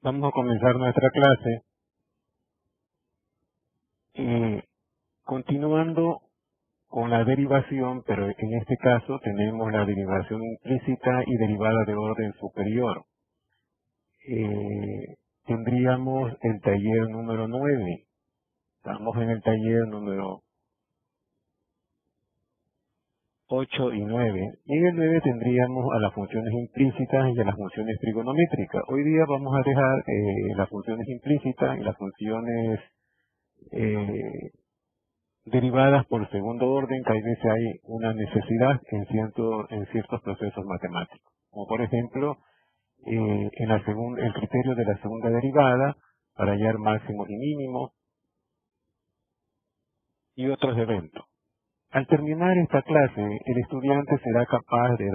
Vamos a comenzar nuestra clase continuando con la derivación, pero en este caso tenemos la derivación implícita y derivada de orden superior. Tendríamos el taller número 9. Estamos en el taller número 8 y 9. Y en el 9 tendríamos a las funciones implícitas y a las funciones trigonométricas. Hoy día vamos a dejar las funciones implícitas y las funciones derivadas por segundo orden, que a veces hay una necesidad en ciertos procesos matemáticos. Como por ejemplo, el criterio de la segunda derivada para hallar máximos y mínimos y otros eventos. Al terminar esta clase, el estudiante será capaz de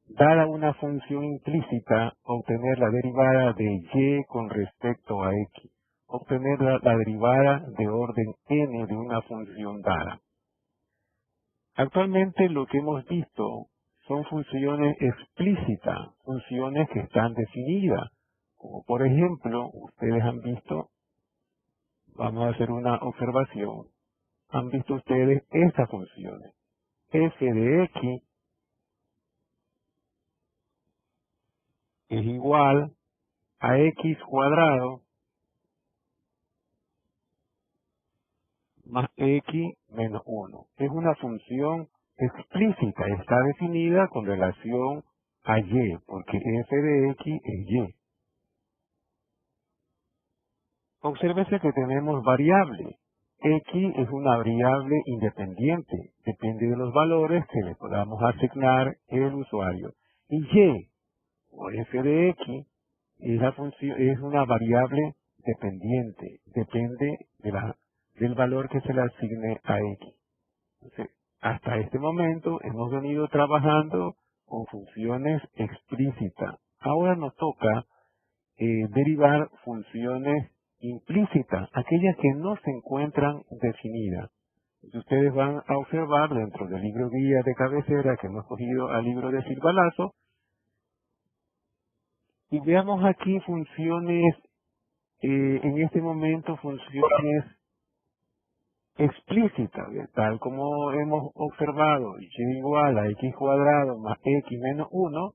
dada una función implícita, obtener la derivada de y con respecto a x, obtener la derivada de orden n de una función dada. Actualmente lo que hemos visto son funciones explícitas, funciones que están definidas, como por ejemplo, ustedes han visto, vamos a hacer una observación, han visto ustedes estas funciones, f de x es igual a x cuadrado más x menos 1. Es una función explícita, está definida con relación a y, porque f de x es y. Obsérvese que tenemos variables. X es una variable independiente, depende de los valores que le podamos asignar el usuario. Y y, o f de x, es una variable dependiente, depende del valor que se le asigne a x. Entonces, hasta este momento hemos venido trabajando con funciones explícitas. Ahora nos toca derivar funciones implícitas, aquellas que no se encuentran definidas. Ustedes van a observar dentro del libro guía de cabecera que hemos cogido al libro de Silva Lazo, y veamos aquí funciones, en este momento funciones explícitas, tal como hemos observado, y igual a x cuadrado más x menos 1,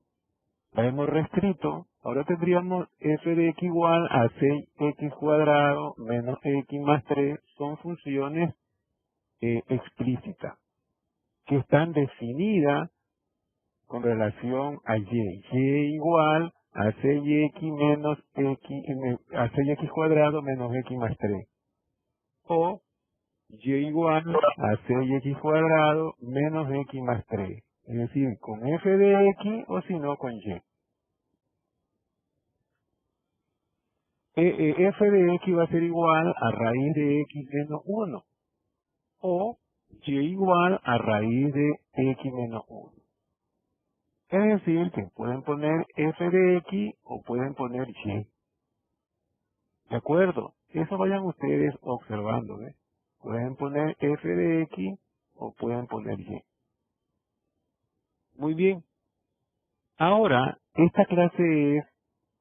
la hemos reescrito. Ahora tendríamos f de x igual a 6x cuadrado menos x más 3, son funciones explícitas, que están definidas con relación a y. Y igual a 6x menos a 6x cuadrado menos x más 3. O y igual a 6x cuadrado menos x más 3. Es decir, con f de x o si no con y. F de x va a ser igual a raíz de x menos 1. O y igual a raíz de x menos 1. Es decir, que pueden poner f de x o pueden poner y. ¿De acuerdo? Eso vayan ustedes observando, ¿ves? Pueden poner f de x o pueden poner y. Muy bien. Ahora, esta clase es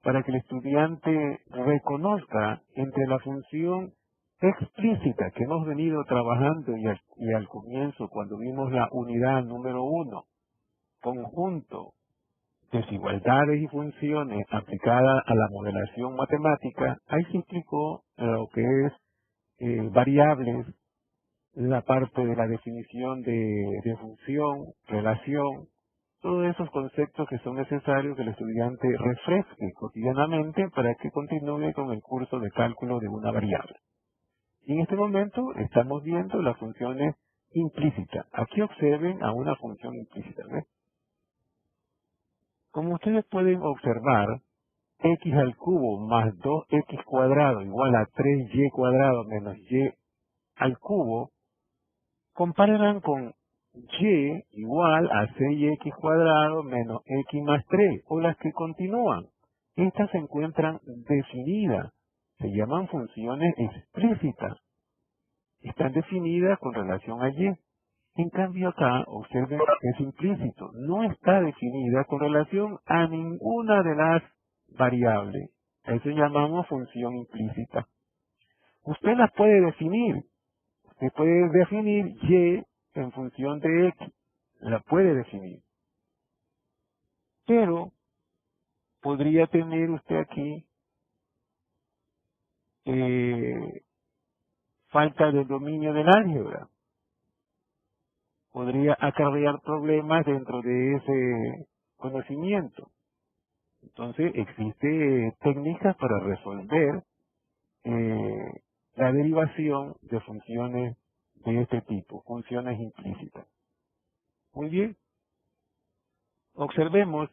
para que el estudiante reconozca entre la función explícita que hemos venido trabajando y al comienzo, cuando vimos la unidad número 1, conjunto, desigualdades y funciones aplicadas a la modelación matemática, ahí se explicó lo que es variables, la parte de la definición de función, relación, todos esos conceptos que son necesarios que el estudiante refresque cotidianamente para que continúe con el curso de cálculo de una variable. Y en este momento estamos viendo las funciones implícitas. Aquí observen a una función implícita, ¿ves? Como ustedes pueden observar, x al cubo más 2x cuadrado igual a 3y cuadrado menos y al cubo, compararán con y igual a 6x cuadrado menos x más 3, o las que continúan. Estas se encuentran definidas, se llaman funciones explícitas. Están definidas con relación a y. En cambio acá, observen que es implícito, no está definida con relación a ninguna de las variables. A eso llamamos función implícita. Usted las puede definir. Usted puede definir y en función de x. La puede definir. Pero podría tener usted aquí falta de dominio del álgebra. Podría acarrear problemas dentro de ese conocimiento. Entonces, existe técnicas para resolver la derivación de funciones de este tipo, funciones implícitas. Muy bien. Observemos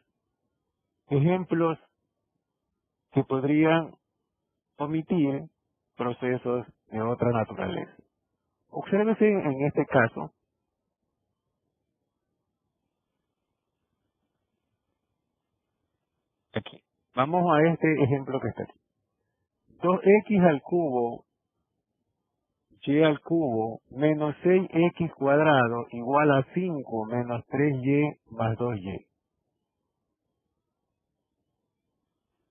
ejemplos que podrían omitir procesos de otra naturaleza. Obsérvese en este caso. Aquí. Vamos a este ejemplo que está aquí. 2x al cubo, y al cubo, menos 6x cuadrado, igual a 5 menos 3y más 2y.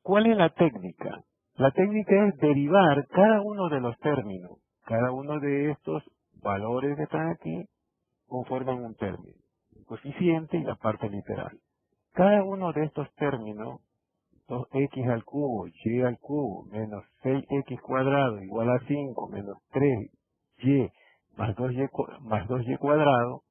¿Cuál es la técnica? La técnica es derivar cada uno de los términos. Cada uno de estos valores que están aquí conforman un término. El coeficiente y la parte literal. Cada uno de estos términos, 2x al cubo, y al cubo, menos 6x cuadrado, igual a 5, menos 3y más 2y cuadrado,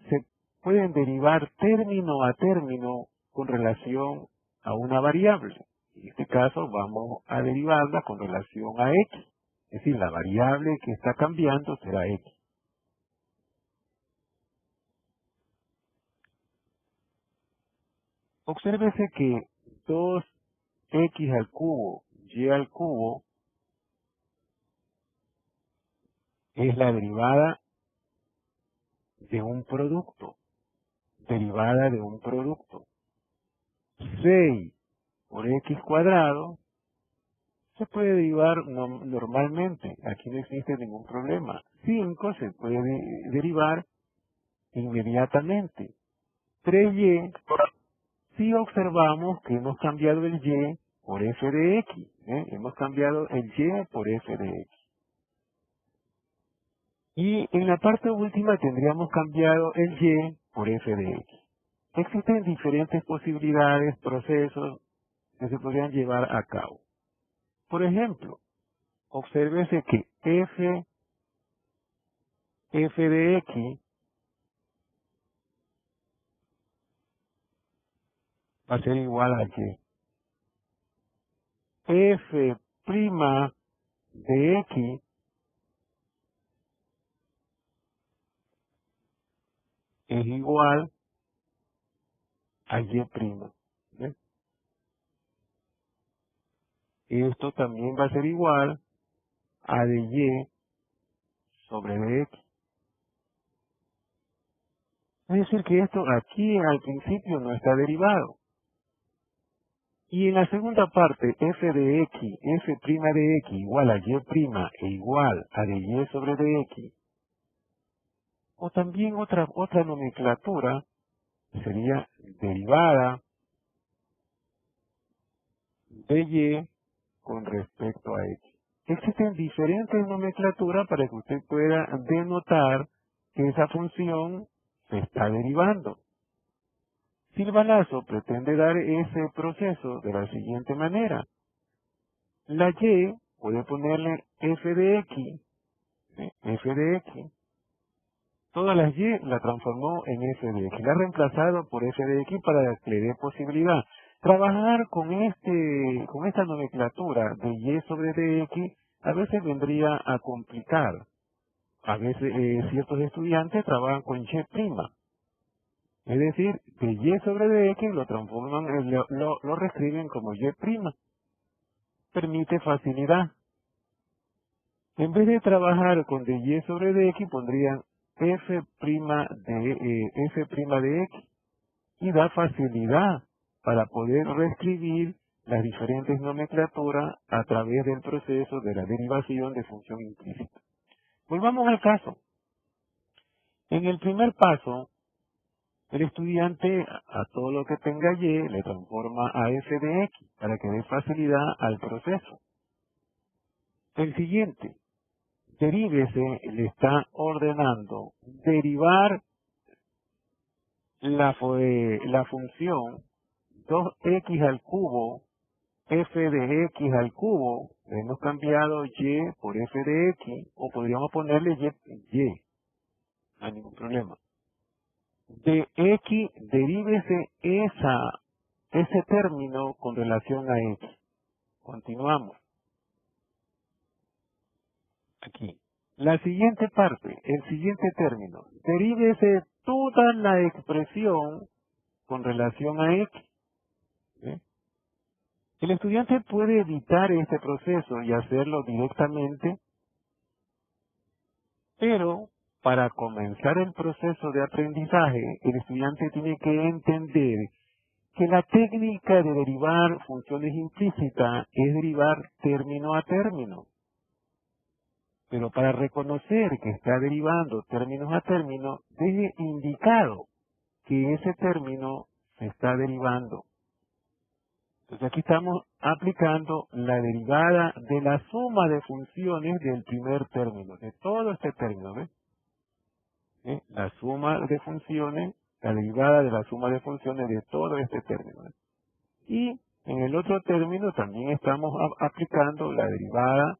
se pueden derivar término a término con relación a una variable. En este caso vamos a derivarla con relación a x. Es decir, la variable que está cambiando será x. Obsérvese que 2x al cubo, y al cubo, es la derivada de un producto. Derivada de un producto. 6 por x cuadrado se puede derivar normalmente. Aquí no existe ningún problema. 5 se puede derivar inmediatamente. 3y, si observamos que hemos cambiado el y por f de x. Hemos cambiado el y por f de x. Y en la parte última tendríamos cambiado el y por f de x. Existen diferentes posibilidades, procesos que se podrían llevar a cabo. Por ejemplo, obsérvese que f de x va a ser igual a y. F' de x es igual a y'. ¿Ves? Esto también va a ser igual a de y sobre de x. Es decir, que esto aquí al principio no está derivado. Y en la segunda parte, f de x, f' de x igual a y' e igual a de y sobre de x, o también otra nomenclatura sería derivada de y con respecto a x. Existen diferentes nomenclaturas para que usted pueda denotar que esa función se está derivando. Silva Lasso pretende dar ese proceso de la siguiente manera. La y puede ponerle f de x, f de x. Todas las y la transformó en f de x. La ha reemplazado por f de x para que le dé posibilidad. Trabajar con esta nomenclatura de y sobre dx a veces vendría a complicar. A veces ciertos estudiantes trabajan con y'. Es decir, de y sobre dx lo transforman, lo reescriben como y'. Permite facilidad. En vez de trabajar con de y sobre dx, pondrían f' de x y da facilidad para poder reescribir las diferentes nomenclaturas a través del proceso de la derivación de función implícita. Volvamos al caso. En el primer paso, El estudiante a todo lo que tenga y le transforma a f de x para que dé facilidad al proceso. El siguiente, deríbese, le está ordenando derivar la función 2x al cubo f de x al cubo. Hemos cambiado y por f de x, o podríamos ponerle y, no hay ningún problema. De x, deríbese ese término con relación a x. Continuamos. Aquí. La siguiente parte, el siguiente término. Deríbese toda la expresión con relación a x. ¿Eh? El estudiante puede evitar este proceso y hacerlo directamente, pero para comenzar el proceso de aprendizaje, el estudiante tiene que entender que la técnica de derivar funciones implícitas es derivar término a término. Pero para reconocer que está derivando términos a término, deje indicado que ese término se está derivando. Entonces aquí estamos aplicando la derivada de la suma de funciones del primer término, de todo este término, ¿ves? La suma de funciones, la derivada de la suma de funciones de todo este término. ¿Ves? Y en el otro término también estamos aplicando la derivada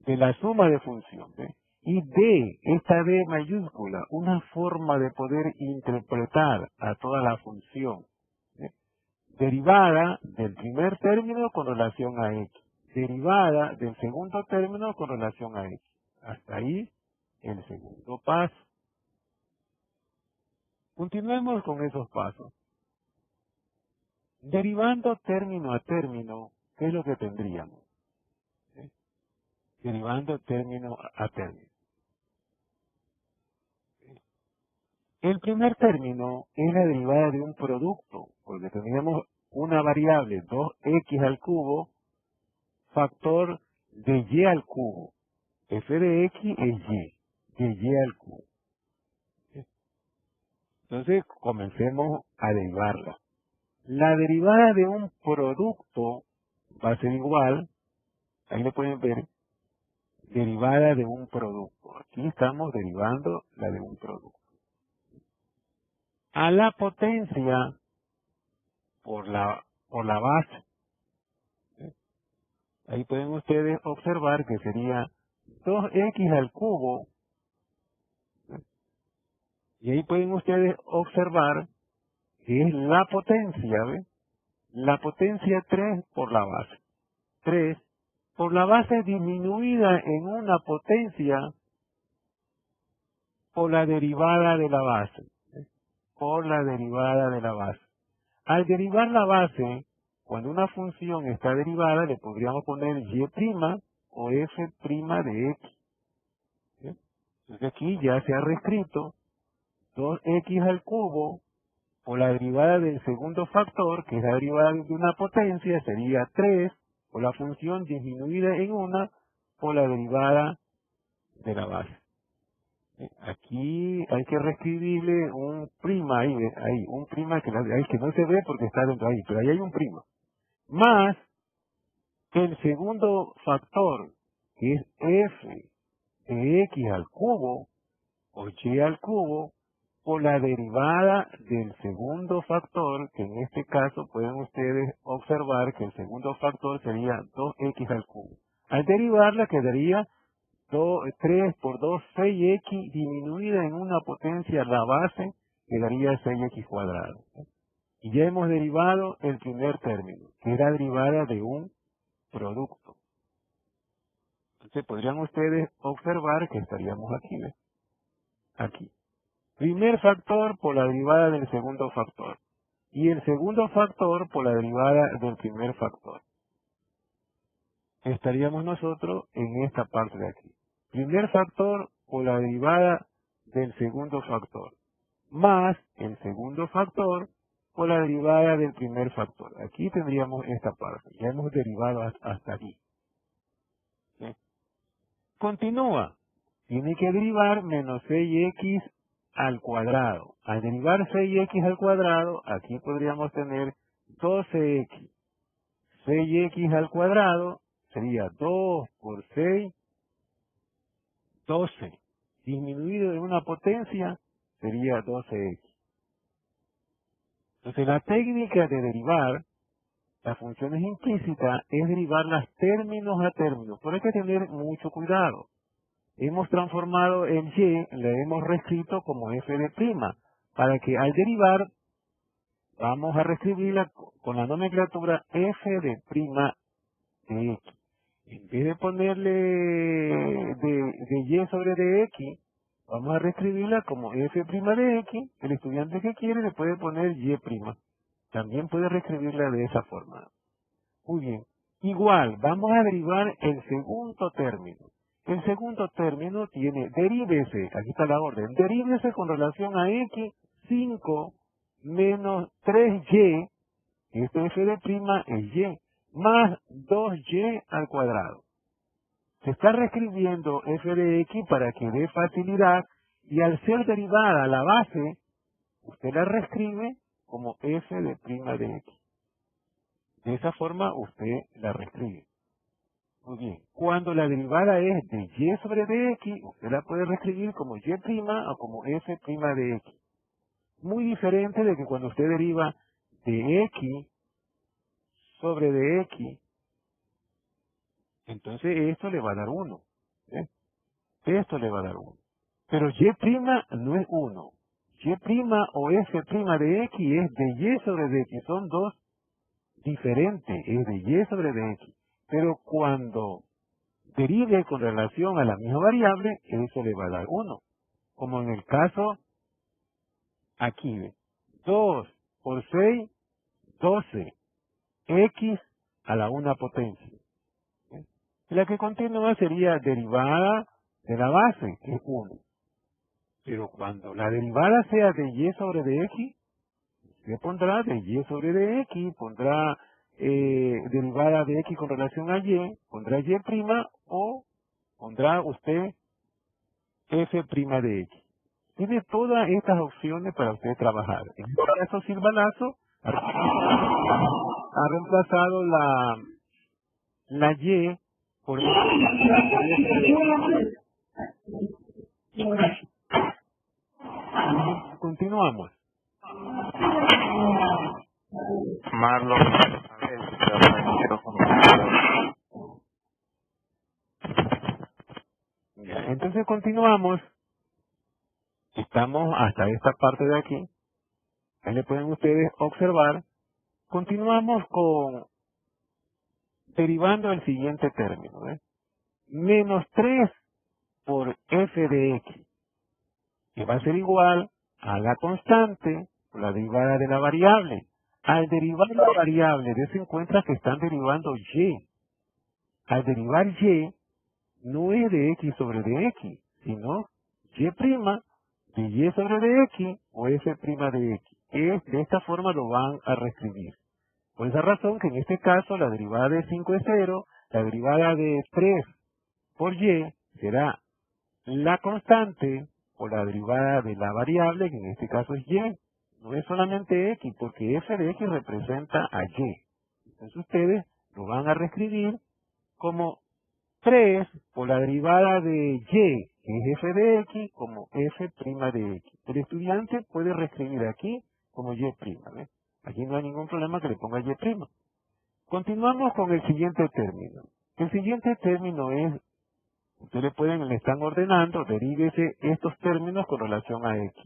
de la suma de funciones. Y D, esta D mayúscula, una forma de poder interpretar a toda la función. Derivada del primer término con relación a x. Derivada del segundo término con relación a x. Hasta ahí el segundo paso. Continuemos con esos pasos. Derivando término a término, ¿qué es lo que tendríamos? Derivando término a término. El primer término es la derivada de un producto, porque tendríamos una variable 2x al cubo, factor de y al cubo. F de x es y, de y al cubo. Entonces, comencemos a derivarla. La derivada de un producto va a ser igual, ahí lo pueden ver, derivada de un producto. Aquí estamos derivando la de un producto. A la potencia por la base. Ahí pueden ustedes observar que sería 2x al cubo. Y ahí pueden ustedes observar que es la potencia, ¿ves? La potencia 3 por la base. 3 por la base disminuida en una potencia por la derivada de la base. ¿Ves? Por la derivada de la base. Al derivar la base, cuando una función está derivada, le podríamos poner y' o f' de x. ¿Sí? Entonces aquí ya se ha reescrito 2x al cubo por la derivada del segundo factor, que es la derivada de una potencia, sería 3 por la función disminuida en una por la derivada de la base. Aquí hay que reescribirle un prima ahí, un prima que no se ve porque está dentro ahí, pero ahí hay un prima. Más el segundo factor, que es f de x al cubo, o y al cubo, por la derivada del segundo factor, que en este caso pueden ustedes observar que el segundo factor sería 2x al cubo. Al derivarla quedaría 3 por 2, 6x disminuida en una potencia, la base quedaría 6x cuadrado. Y ya hemos derivado el primer término, que era derivada de un producto. Entonces podrían ustedes observar que estaríamos aquí, ¿ves? Aquí. Primer factor por la derivada del segundo factor. Y el segundo factor por la derivada del primer factor. Estaríamos nosotros en esta parte de aquí. Primer factor por la derivada del segundo factor. Más el segundo factor por la derivada del primer factor. Aquí tendríamos esta parte. Ya hemos derivado hasta aquí. ¿Sí? Continúa. Tiene que derivar menos 6x al cuadrado. Al derivar 6x al cuadrado, aquí podríamos tener 12x. 6x al cuadrado sería 2 por 6, 12. Disminuido en una potencia sería 12x. Entonces la técnica de derivar las funciones implícitas es derivarlas términos a términos. Pero hay que tener mucho cuidado. Hemos transformado el y, le hemos reescrito como f de prima, para que al derivar vamos a reescribirla con la nomenclatura f de prima de x. En vez de ponerle de y sobre de x, vamos a reescribirla como f' de x. El estudiante que quiere le puede poner y'. También puede reescribirla de esa forma. Muy bien. Igual, vamos a derivar el segundo término. El segundo término tiene, deríbese, aquí está la orden, deríbese con relación a x, 5 menos 3y, este f de prima es y, más 2y al cuadrado. Se está reescribiendo f de x para que dé facilidad, y al ser derivada la base, usted la reescribe como f de prima de x. De esa forma usted la reescribe. Muy bien. Cuando la derivada es de y sobre de x, usted la puede reescribir como y' o como f' de x. Muy diferente de que cuando usted deriva de x sobre de x, entonces esto le va a dar 1. ¿Eh? Esto le va a dar 1. Pero y' no es 1. Y' o f' de x es de y sobre de x. Son dos diferentes. Es de y sobre de x. Pero cuando derive con relación a la misma variable, eso le va a dar 1. Como en el caso aquí, ¿ve? 2 por 6, 12. X a la 1 potencia. ¿Eh? La que continúa sería derivada de la base, que es 1. Pero cuando la derivada sea de y sobre de x, se pondrá de y sobre de x, pondrá derivada de x con relación a y, pondrá y' o pondrá usted f' de x. Tiene todas estas opciones para usted trabajar. En este caso, Silva Lazo ha reemplazado la y por continuamos. Marlon, Entonces continuamos. Estamos hasta esta parte de aquí. Ahí le pueden ustedes observar. Continuamos con derivando el siguiente término. ¿Eh? Menos 3 por f de x, que va a ser igual a la constante por la derivada de la variable. Al derivar la variable, dése en cuenta que están derivando y. Al derivar y, no es de x sobre de x, sino y' de y sobre de x o f' de x. De esta forma lo van a reescribir. Por esa razón que en este caso la derivada de 5 es 0, la derivada de 3 por y será la constante o la derivada de la variable, que en este caso es y. No es solamente x, porque f de x representa a y. Entonces ustedes lo van a reescribir como 3 por la derivada de y, que es f de x, como f' de x. El estudiante puede reescribir aquí como y'. ¿Ves? Aquí no hay ningún problema que le ponga y'. Continuamos con el siguiente término. El siguiente término es, ustedes le están ordenando, deríbese estos términos con relación a x.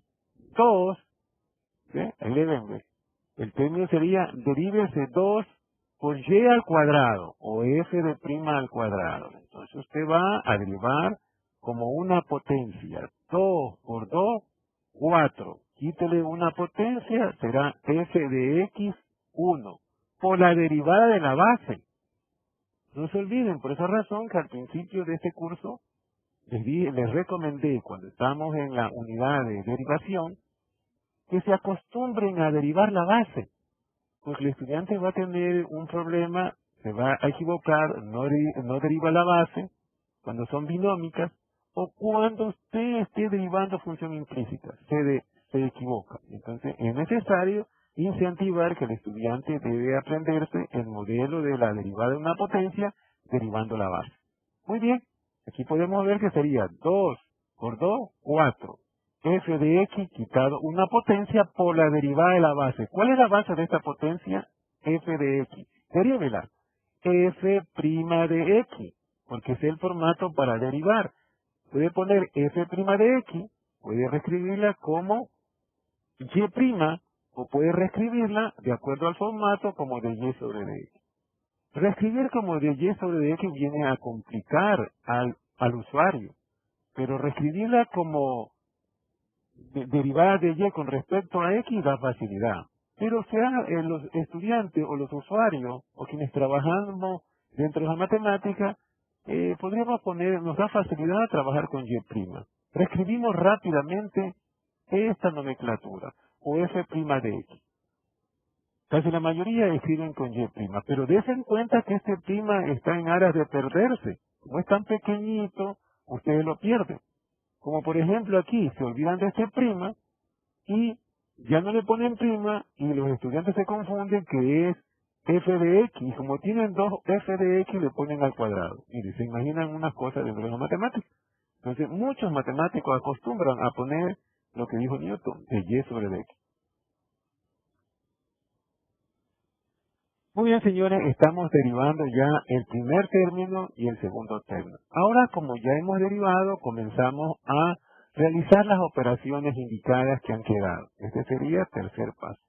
2, ¿sí? Ahí le ven, ¿ves? El término sería, deríbese 2 por y al cuadrado, o f de prima al cuadrado. Entonces usted va a derivar como una potencia. 2 por 2, 4. Quítele una potencia, será f de x, 1. Por la derivada de la base. No se olviden, por esa razón que al principio de este curso les recomendé, cuando estamos en la unidad de derivación, que se acostumbren a derivar la base. Porque el estudiante va a tener un problema, se va a equivocar, no deriva la base, cuando son binómicas, o cuando usted esté derivando función implícita, se equivoca. Entonces es necesario incentivar que el estudiante debe aprenderse el modelo de la derivada de una potencia derivando la base. Muy bien, aquí podemos ver que sería 2 por 2, 4. F de X quitado una potencia por la derivada de la base. ¿Cuál es la base de esta potencia? F de X. Derívela. F' de X, porque es el formato para derivar. Puede poner F' de X, puede reescribirla como Y', o puede reescribirla de acuerdo al formato como de Y sobre dx. Reescribir como de Y sobre dx viene a complicar al usuario, pero reescribirla como derivada de Y con respecto a X da facilidad. Pero sea los estudiantes o los usuarios o quienes trabajamos dentro de la matemática, podríamos nos da facilidad a trabajar con Y'. Reescribimos rápidamente esta nomenclatura, o F' de X. Casi la mayoría escriben con Y', pero dense en cuenta que este prima está en aras de perderse. Como es tan pequeñito, ustedes lo pierden. Como por ejemplo aquí, se olvidan de este prima y ya no le ponen prima y los estudiantes se confunden que es F de X. Y como tienen dos F de X, le ponen al cuadrado. Y se imaginan unas cosas dentro de la matemática. Entonces, muchos matemáticos acostumbran a poner lo que dijo Newton, de Y sobre dx. Muy bien, señores, estamos derivando ya el primer término y el segundo término. Ahora, como ya hemos derivado, comenzamos a realizar las operaciones indicadas que han quedado. Este sería el tercer paso.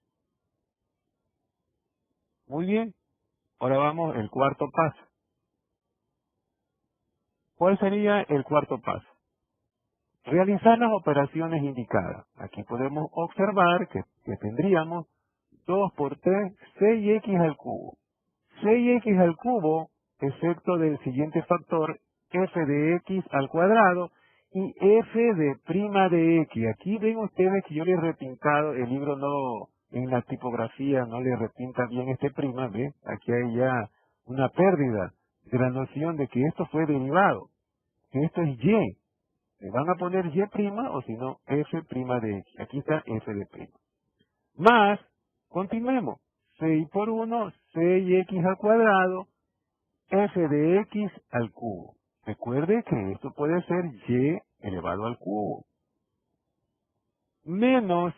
Muy bien, ahora vamos al cuarto paso. ¿Cuál sería el cuarto paso? Realizar las operaciones indicadas. Aquí podemos observar que tendríamos 2 por 3, 6x al cubo. 6x al cubo, efecto del siguiente factor, f de x al cuadrado y f de prima de x. Aquí ven ustedes que yo le he repintado, el libro no, en la tipografía no le repinta bien este prima, ¿ve? Aquí hay ya una pérdida de la noción de que esto fue derivado, que esto es y. Le van a poner y' o si no, f' de x. Aquí está f de prima. Más, continuemos. 6 por 1, 6x al cuadrado, f de x al cubo. Recuerde que esto puede ser y elevado al cubo. Menos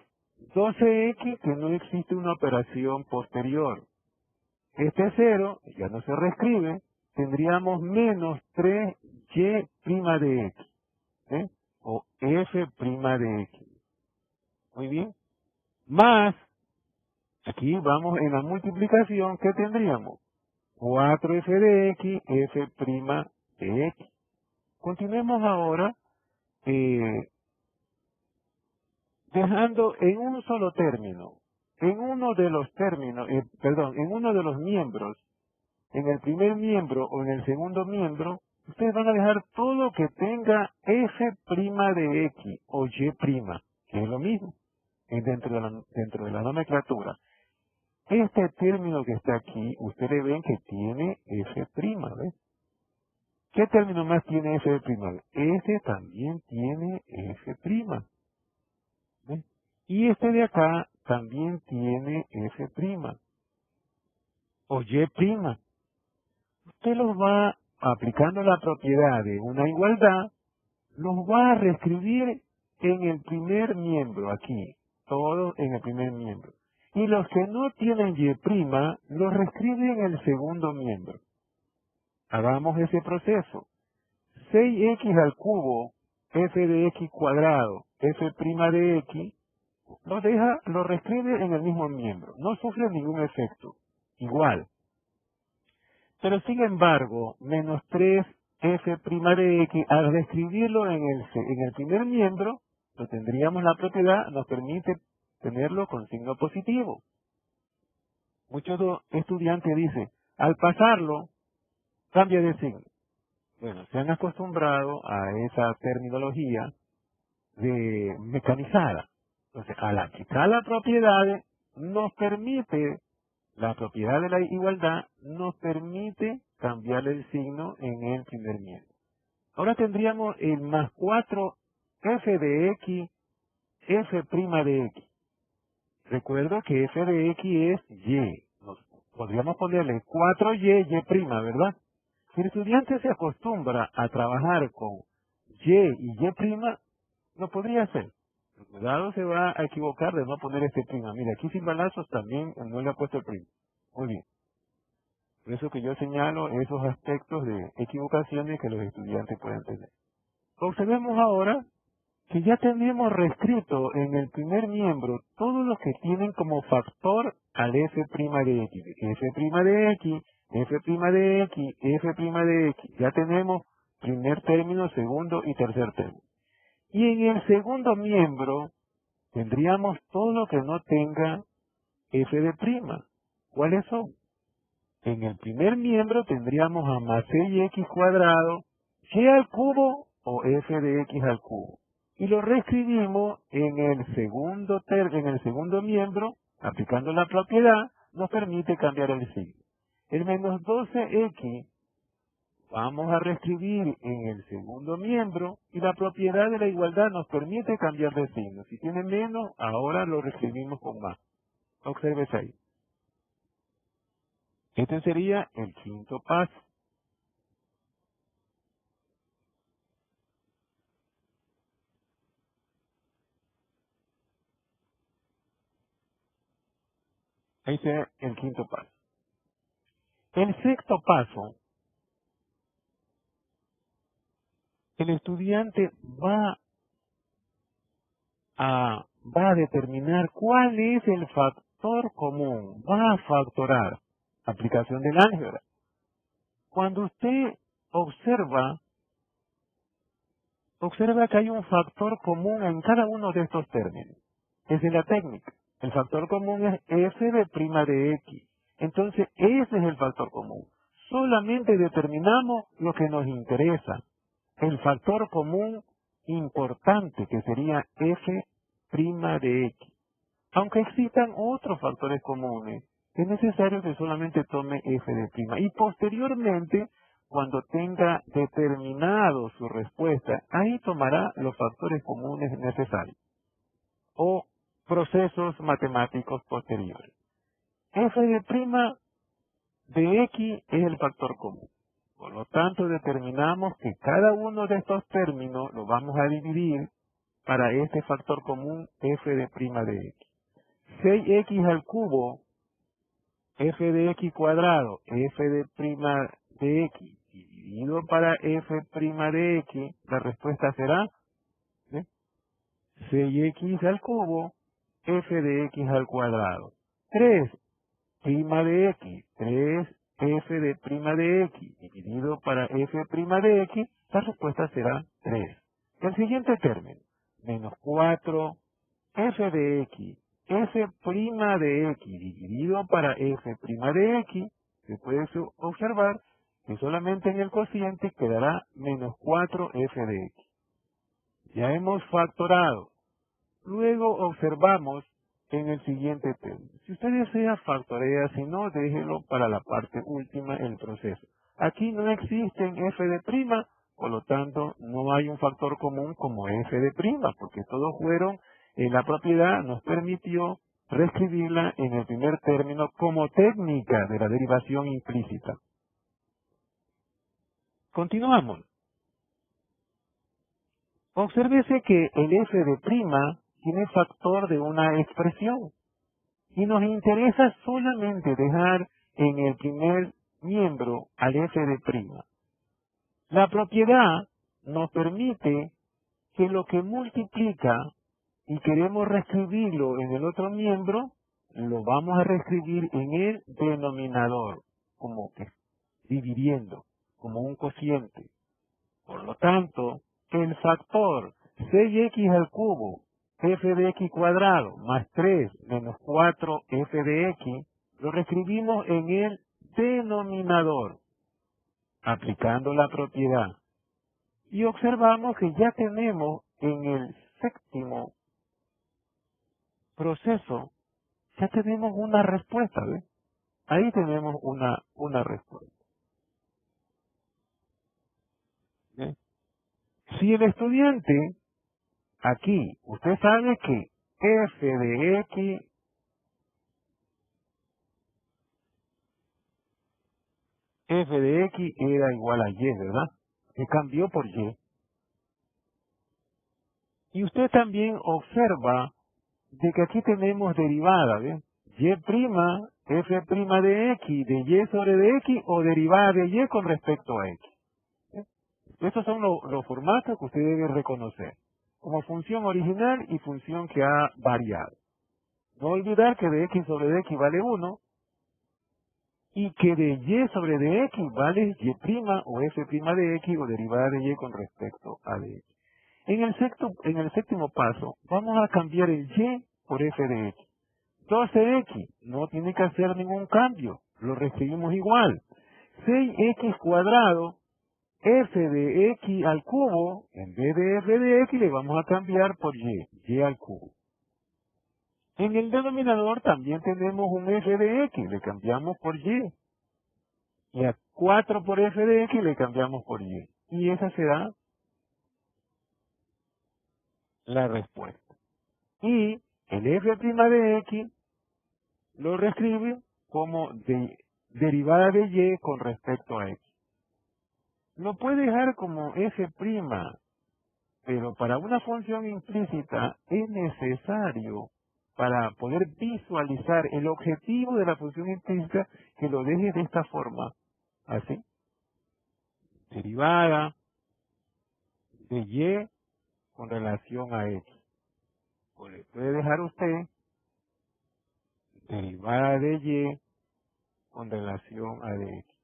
12x, que no existe una operación posterior. Este 0 ya no se reescribe. Tendríamos menos 3y' de x. O f' de x. Muy bien. Más, aquí vamos en la multiplicación, ¿qué tendríamos? 4f de x, f' de x. Continuemos ahora dejando en un solo término, en uno de los términos, en uno de los miembros, en el primer miembro o en el segundo miembro, ustedes van a dejar todo que tenga f' de x o y', que es lo mismo, dentro de la nomenclatura. Este término que está aquí, ustedes ven que tiene f', ¿ves? ¿Qué término más tiene f'? Este también tiene f'. ¿Ves? Y este de acá también tiene f'. O y'. Usted los va aplicando la propiedad de una igualdad, los va a reescribir en el primer miembro aquí. Todos en el primer miembro. Y los que no tienen y', los reescriben en el segundo miembro. Hagamos ese proceso. 6x al cubo, f de x cuadrado, f' de x, lo reescribe en el mismo miembro. No sufre ningún efecto. Igual. Pero sin embargo, menos 3f' de x, al reescribirlo en el primer miembro, lo tendríamos la propiedad, nos permite tenerlo con signo positivo. Muchos estudiantes dicen, al pasarlo, cambia de signo. Bueno, se han acostumbrado a esa terminología de mecanizada. Entonces, al aplicar la propiedad, la propiedad de la igualdad nos permite cambiar el signo en el primer miembro. Ahora tendríamos el más 4 f de x, f' de x. Recuerdo que f de x es y. Podríamos ponerle 4y, y', ¿verdad? Si el estudiante se acostumbra a trabajar con y y', lo podría hacer. Cuidado, se va a equivocar de no poner este prima. Mira, aquí sin balazos también no le ha puesto el prima. Muy bien. Por eso que yo señalo esos aspectos de equivocaciones que los estudiantes pueden tener. Observemos ahora que ya tenemos reescrito en el primer miembro todos los que tienen como factor al f' de x. F' de x, f' de x, f' de x. Ya tenemos primer término, segundo y tercer término. Y en el segundo miembro tendríamos todo lo que no tenga f de prima. ¿Cuáles son? En el primer miembro tendríamos a más 6x cuadrado, y al cubo o f de x al cubo. Y lo reescribimos en el segundo miembro, aplicando la propiedad, nos permite cambiar el signo. El menos 12x vamos a reescribir en el segundo miembro y la propiedad de la igualdad nos permite cambiar de signo. Si tiene menos, ahora lo reescribimos con más. Obsérvese ahí. Este sería el quinto paso. Ese es el quinto paso. El sexto paso, el estudiante va a determinar cuál es el factor común, va a factorar. Aplicación del álgebra. Cuando usted observa que hay un factor común en cada uno de estos términos. Esa es la técnica. El factor común es f de x. Entonces, ese es el factor común. Solamente determinamos lo que nos interesa. El factor común importante, que sería f' de x. Aunque existan otros factores comunes, es necesario que solamente tome f de prima. Y posteriormente, cuando tenga determinado su respuesta, ahí tomará los factores comunes necesarios o procesos matemáticos posteriores. F de x es el factor común. Por lo tanto, determinamos que cada uno de estos términos lo vamos a dividir para este factor común f de x. 6x al cubo, f de x cuadrado, f de x, dividido para f' de x, la respuesta será 6x al cubo, f de x al cuadrado. 3 prima de x, 3 f de x, dividido para f' de x, la respuesta será 3. El siguiente término, menos 4 f de x, f' de x, dividido para f' de x, se puede observar que solamente en el cociente quedará menos 4f de x. Ya hemos factorado. Luego observamos en el siguiente término. Si usted desea, factorea, si no, déjelo para la parte última del proceso. Aquí no existen f de prima, por lo tanto, no hay un factor común como f de prima, porque todos fueron, la propiedad nos permitió reescribirla en el primer término como técnica de la derivación implícita. Continuamos. Obsérvese que el f de prima tiene factor de una expresión y nos interesa solamente dejar en el primer miembro al f de prima. La propiedad nos permite que lo que multiplica y queremos reescribirlo en el otro miembro, lo vamos a reescribir en el denominador, como que dividiendo, como un cociente. Por lo tanto, el factor 6x al cubo, f de x cuadrado, más 3 menos 4 f de x, lo reescribimos en el denominador, aplicando la propiedad. Y observamos que ya tenemos en el séptimo proceso, ya tenemos una respuesta, ¿ves? Ahí tenemos una respuesta. ¿Ves? Si el estudiante, aquí, usted sabe que f de x era igual a y, ¿verdad? Se cambió por y. Y usted también observa de que aquí tenemos derivada, ¿ve? Y', f' de x, de y sobre de x, o derivada de y con respecto a x. ¿Eh? Estos son los formatos que usted debe reconocer, como función original y función que ha variado. No olvidar que de x sobre de x vale 1, y que de y sobre de x vale y' o f' de x, o derivada de y con respecto a de x. En el séptimo paso, vamos a cambiar el y por f de x. 12x, no tiene que hacer ningún cambio, lo recibimos igual. 6x cuadrado, f de x al cubo, en vez de f de x le vamos a cambiar por y al cubo. En el denominador también tenemos un f de x, le cambiamos por y. Y a 4 por f de x le cambiamos por y. Y esa será la respuesta. Y el f' de x lo reescribe como derivada de y con respecto a x. Lo puede dejar como f', pero para una función implícita es necesario, para poder visualizar el objetivo de la función implícita, que lo deje de esta forma, así. Derivada de y con relación a x. O le puede dejar usted derivada de y con relación a de x.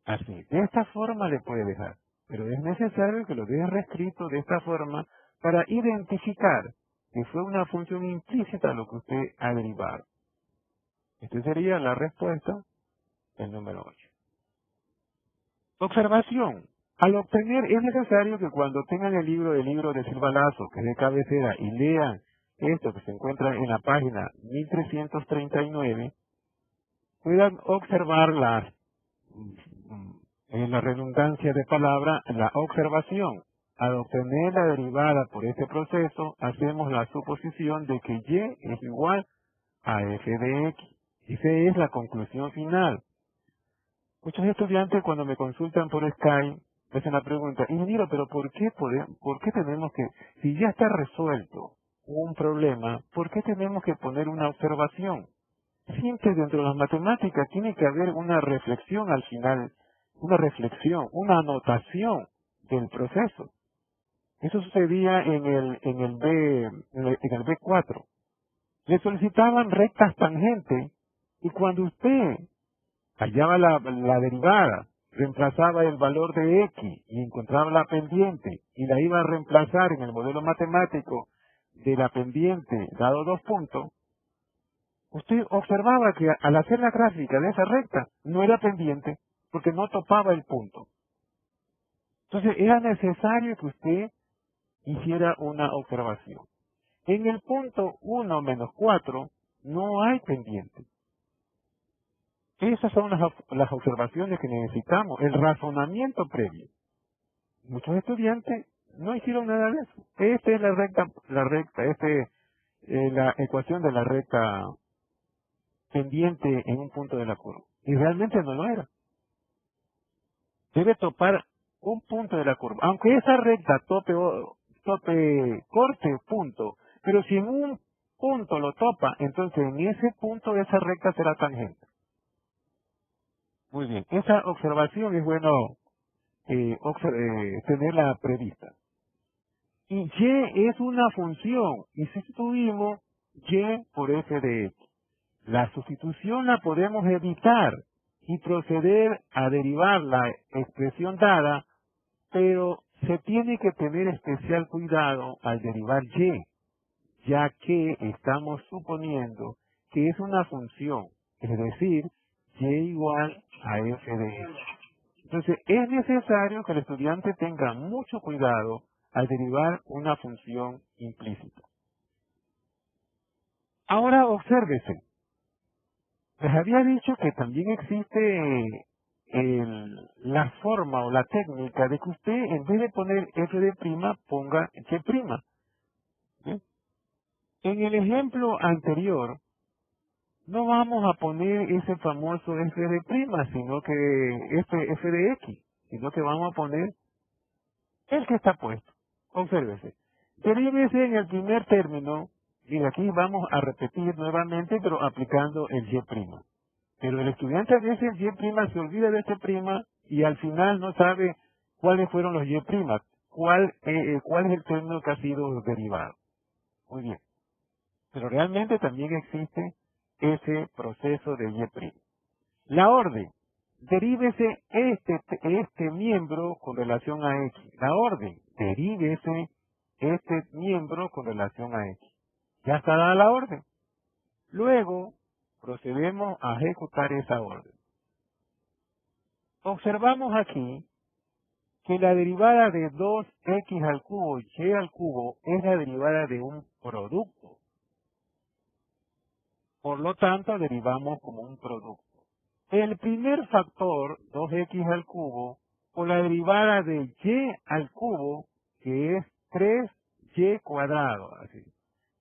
Así, de esta forma le puede dejar, pero es necesario que lo deje reescrito de esta forma para identificar que fue una función implícita lo que usted ha derivado. Esta sería la respuesta del número 8. Observación. Al obtener, es necesario que cuando tengan el libro de Silva Lazo, que es de cabecera, y lean esto que se encuentra en la página 1339, puedan observar en la redundancia de palabra, la observación. Al obtener la derivada por este proceso, hacemos la suposición de que y es igual a f de x. Esa es la conclusión final. Muchos estudiantes, cuando me consultan por Skype, me hacen la pregunta: ingeniero, pero ¿por qué tenemos que, si ya está resuelto un problema, por qué tenemos que poner una observación? Siempre dentro de las matemáticas tiene que haber una reflexión al final, una anotación del proceso. Eso sucedía en el B4. Le solicitaban rectas tangentes, y cuando usted hallaba la derivada, reemplazaba el valor de x y encontraba la pendiente y la iba a reemplazar en el modelo matemático de la pendiente dado 2 puntos, usted observaba que al hacer la gráfica de esa recta no era pendiente porque no topaba el punto. Entonces era necesario que usted hiciera una observación. En el punto 1 menos 4 no hay pendiente. Esas son las observaciones que necesitamos, el razonamiento previo. Muchos estudiantes no hicieron nada de eso. Esta es la ecuación de la recta pendiente en un punto de la curva. Y realmente no lo era. Debe topar un punto de la curva. Aunque esa recta corte punto, pero si en un punto lo topa, entonces en ese punto esa recta será tangente. Muy bien, esa observación es bueno tenerla prevista. Y y es una función, y sustituimos y por f de x. La sustitución la podemos evitar y proceder a derivar la expresión dada, pero se tiene que tener especial cuidado al derivar y, ya que estamos suponiendo que es una función, es decir, y igual a f de x. Entonces, es necesario que el estudiante tenga mucho cuidado al derivar una función implícita. Ahora, obsérvese. Les había dicho que también existe la forma o la técnica de que usted, en vez de poner f de prima, ponga y prima. ¿Sí? En el ejemplo anterior, no vamos a poner ese famoso f de prima, sino que f de x, sino que vamos a poner el que está puesto. Obsérvese. Derívese en el primer término, y aquí vamos a repetir nuevamente, pero aplicando el y'. Pero el estudiante a veces el y' se olvida de prima y al final no sabe cuáles fueron los y', cuál es el término que ha sido derivado. Muy bien. Pero realmente también existe ese proceso de y'. La orden. Derívese este miembro con relación a x. La orden. Derívese este miembro con relación a x. Ya está dada la orden. Luego, procedemos a ejecutar esa orden. Observamos aquí que la derivada de 2x al cubo y al cubo es la derivada de un producto. Por lo tanto, derivamos como un producto. El primer factor, 2x al cubo, por la derivada de y al cubo, que es 3y cuadrado. Así,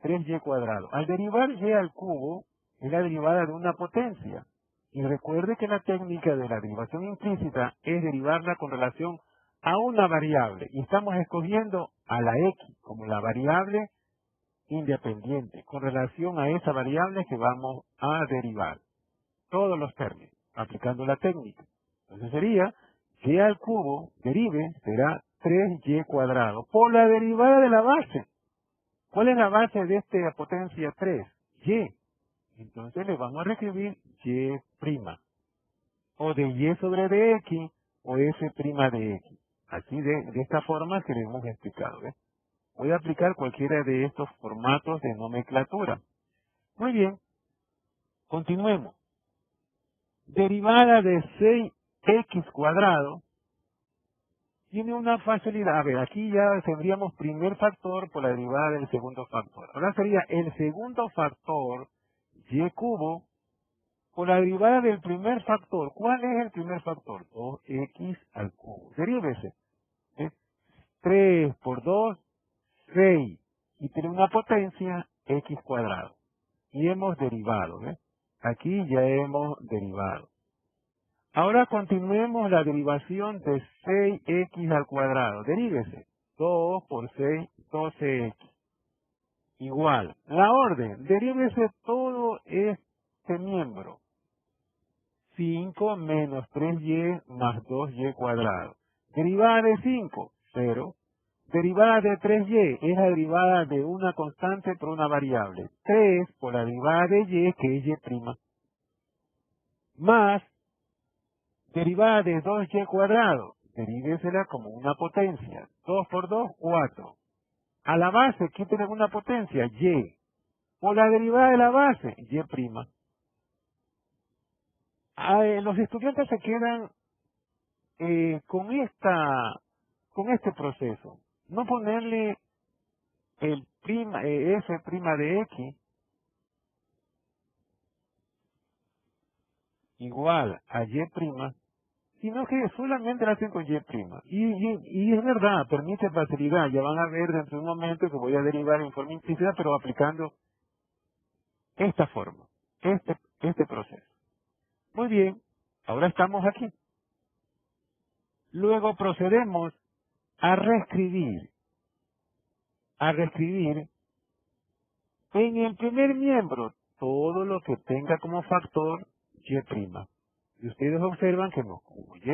3y cuadrado. Al derivar y al cubo, es la derivada de una potencia. Y recuerde que la técnica de la derivación implícita es derivarla con relación a una variable. Y estamos escogiendo a la x como la variable independiente, con relación a esa variable que vamos a derivar. Todos los términos, aplicando la técnica. Entonces sería y al cubo, derive, será 3y cuadrado, por la derivada de la base. ¿Cuál es la base de esta potencia 3? Y. Entonces le vamos a reescribir y', o de y sobre dx, o f' de x. Así de esta forma que le hemos explicado. ¿Ves? Voy a aplicar cualquiera de estos formatos de nomenclatura. Muy bien, continuemos. Derivada de 6x cuadrado tiene una facilidad. A ver, aquí ya tendríamos primer factor por la derivada del segundo factor. Ahora sería el segundo factor y cubo por la derivada del primer factor. ¿Cuál es el primer factor? 2x al cubo. Derívese. 3 por 2, 6. Y tiene una potencia x cuadrado. Y hemos derivado. Aquí ya hemos derivado. Ahora continuemos la derivación de 6x al cuadrado. Derívese. 2 por 6, 12x. Igual. La orden. Derívese todo este miembro. 5 menos 3y más 2y cuadrado. Derivada de 5, 0. Derivada de 3y es la derivada de una constante por una variable. 3 por la derivada de y, que es y'. Más derivada de 2y cuadrado. Derívesela como una potencia. 2 por 2, 4. A la base, ¿qué tiene una potencia? Y. Por la derivada de la base, y'. Los estudiantes se quedan con este proceso. No ponerle el f' de x igual a y', sino que solamente lo hacen con y'. Y es verdad, permite facilidad. Ya van a ver dentro de un momento que voy a derivar en forma implícita, pero aplicando esta forma, este proceso. Muy bien, ahora estamos aquí. Luego procedemos a reescribir en el primer miembro todo lo que tenga como factor y'. Y ustedes observan que como y',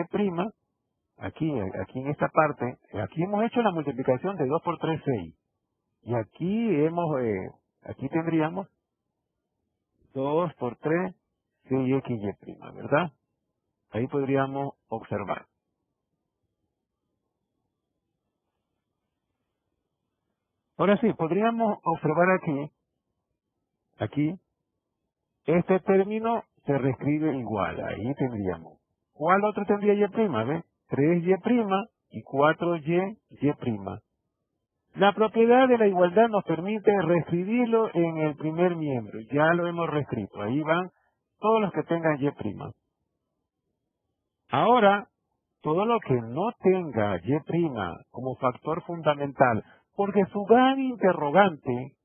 aquí en esta parte, aquí hemos hecho la multiplicación de 2 por 3, 6. Y aquí tendríamos 2 por 3, 6xy', ¿verdad? Ahí podríamos observar. Ahora sí, podríamos observar aquí, este término se reescribe igual. Ahí tendríamos. ¿Cuál otro tendría y'? ¿Ves? 3y' y 4y'. La propiedad de la igualdad nos permite reescribirlo en el primer miembro. Ya lo hemos reescrito. Ahí van todos los que tengan y'. Ahora, todo lo que no tenga Y' como factor fundamental, porque su gran interrogante